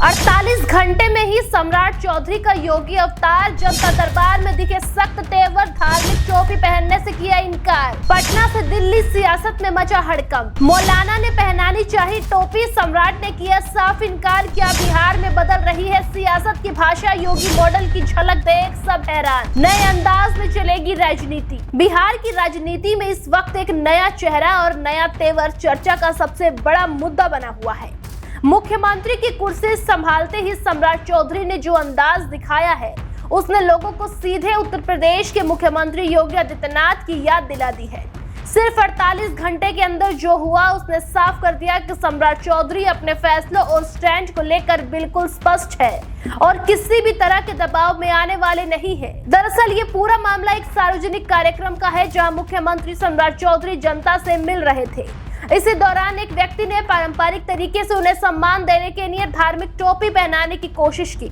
48 घंटे में ही सम्राट चौधरी का योगी अवतार जनता दरबार में दिखे सख्त तेवर, धार्मिक टोपी पहनने से किया इनकार। पटना से दिल्ली सियासत में मचा हड़कंप। मौलाना ने पहनानी चाहिए टोपी, सम्राट ने किया साफ इनकार। क्या बिहार में बदल रही है सियासत की भाषा? योगी मॉडल की झलक देख सब हैरान। नए अंदाज में चलेगी राजनीति। बिहार की राजनीति में इस वक्त एक नया चेहरा और नया तेवर चर्चा का सबसे बड़ा मुद्दा बना हुआ है। मुख्यमंत्री की कुर्सी संभालते ही सम्राट चौधरी ने जो अंदाज दिखाया है, उसने लोगों को सीधे उत्तर प्रदेश के मुख्यमंत्री योगी आदित्यनाथ की याद दिला दी है। सिर्फ 48 घंटे के अंदर जो हुआ, उसने साफ कर दिया कि सम्राट चौधरी अपने फैसलों और स्टैंड को लेकर बिल्कुल स्पष्ट है और किसी भी तरह के दबाव में आने वाले नहीं है। दरअसल ये पूरा मामला एक सार्वजनिक कार्यक्रम का है, जहां मुख्यमंत्री सम्राट चौधरी जनता से मिल रहे थे। इसी दौरान एक व्यक्ति ने पारंपरिक तरीके से उन्हें सम्मान देने के लिए धार्मिक टोपी पहनाने की कोशिश की,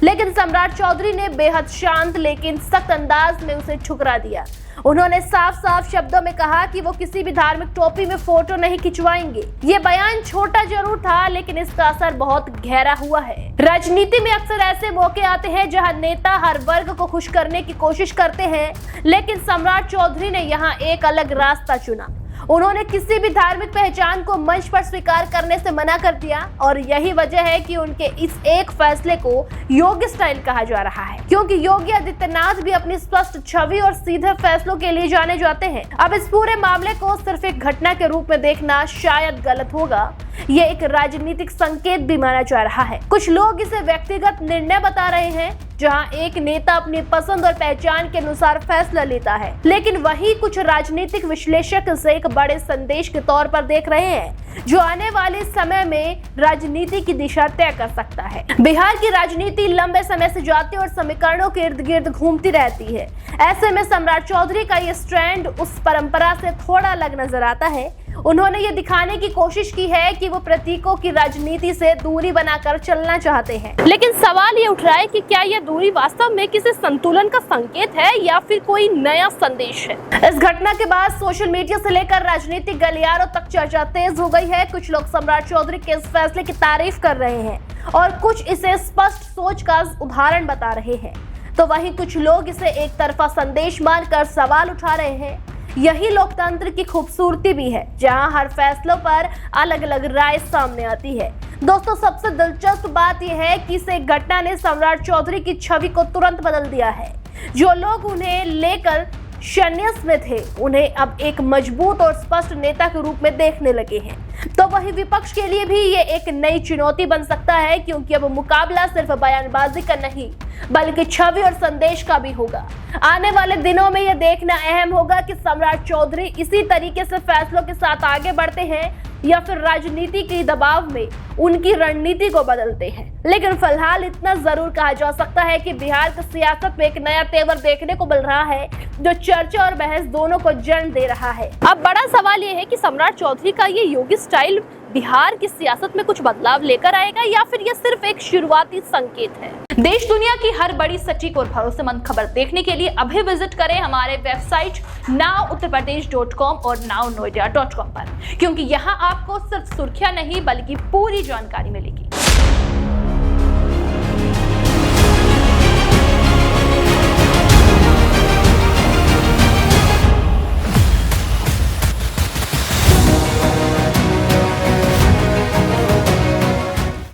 लेकिन सम्राट चौधरी ने बेहद शांत लेकिन सख्त अंदाज में उसे ठुकरा दिया। उन्होंने साफ साफ शब्दों में कहा कि वो किसी भी धार्मिक टोपी में फोटो नहीं खिंचवाएंगे। ये बयान छोटा जरूर था, लेकिन इसका असर बहुत गहरा हुआ है। राजनीति में अक्सर ऐसे मौके आते हैं जहां नेता हर वर्ग को खुश करने की कोशिश करते हैं, लेकिन सम्राट चौधरी ने यहाँ एक अलग रास्ता चुना। उन्होंने किसी भी धार्मिक पहचान को मंच पर स्वीकार करने से मना कर दिया और यही वजह है कि उनके इस एक फैसले को योगी स्टाइल कहा जा रहा है, क्योंकि योगी आदित्यनाथ भी अपनी स्पष्ट छवि और सीधे फैसलों के लिए जाने जाते हैं। अब इस पूरे मामले को सिर्फ एक घटना के रूप में देखना शायद गलत होगा। ये एक राजनीतिक संकेत भी माना जा रहा है। कुछ लोग इसे व्यक्तिगत निर्णय बता रहे हैं, जहां एक नेता अपनी पसंद और पहचान के अनुसार फैसला लेता है, लेकिन वही कुछ राजनीतिक विश्लेषक इसे एक बड़े संदेश के तौर पर देख रहे हैं, जो आने वाले समय में राजनीति की दिशा तय कर सकता है। बिहार की राजनीति लंबे समय से जाति और समीकरणों के इर्द गिर्द घूमती रहती है। ऐसे में सम्राट चौधरी का ये स्टैंड उस परंपरा से थोड़ा अलग नजर आता है। उन्होंने ये दिखाने की कोशिश की है कि वो प्रतीकों की राजनीति से दूरी बनाकर चलना चाहते हैं, लेकिन सवाल ये उठ रहा है कि क्या यह दूरी वास्तव में किसी संतुलन का संकेत है या फिर कोई नया संदेश है। इस घटना के बाद सोशल मीडिया से लेकर राजनीतिक गलियारों तक चर्चा तेज हो गई है। कुछ लोग सम्राट चौधरी के इस फैसले की तारीफ कर रहे हैं और कुछ इसे स्पष्ट सोच का उदाहरण बता रहे हैं, तो वहीं कुछ लोग इसे एक तरफा संदेश मानकर सवाल उठा रहे हैं। यही लोकतंत्र की खूबसूरती भी है, जहां हर फैसलों पर अलग अलग राय सामने आती है। दोस्तों, सबसे दिलचस्प बात यह है कि इस एक घटना ने सम्राट चौधरी की छवि को तुरंत बदल दिया है। जो लोग उन्हें लेकर संन्यास में थे, उन्हें अब एक मजबूत और स्पष्ट नेता के रूप में देखने लगे हैं। तो वही विपक्ष के लिए भी ये एक नई चुनौती बन सकता है, क्योंकि अब मुकाबला सिर्फ बयानबाजी का नहीं बल्कि छवि और संदेश का भी होगा। आने वाले दिनों में यह देखना अहम होगा कि सम्राट चौधरी इसी तरीके से फैसलों के साथ आगे बढ़ते हैं या फिर राजनीति के दबाव में उनकी रणनीति को बदलते हैं। लेकिन फिलहाल इतना जरूर कहा जा सकता है कि बिहार की सियासत में एक नया तेवर देखने को मिल रहा है, जो चर्चा और बहस दोनों को जन्म दे रहा है। अब बड़ा सवाल ये है कि सम्राट चौधरी का ये योगी स्टाइल बिहार की सियासत में कुछ बदलाव लेकर आएगा या फिर यह सिर्फ एक शुरुआती संकेत है। देश दुनिया की हर बड़ी सटीक और भरोसेमंद खबर देखने के लिए अभी विजिट करें हमारे वेबसाइट nowuttarpradesh.com और nownoida.com पर, क्योंकि यहाँ आपको सिर्फ सुर्खियां नहीं बल्कि पूरी जानकारी मिलेगी।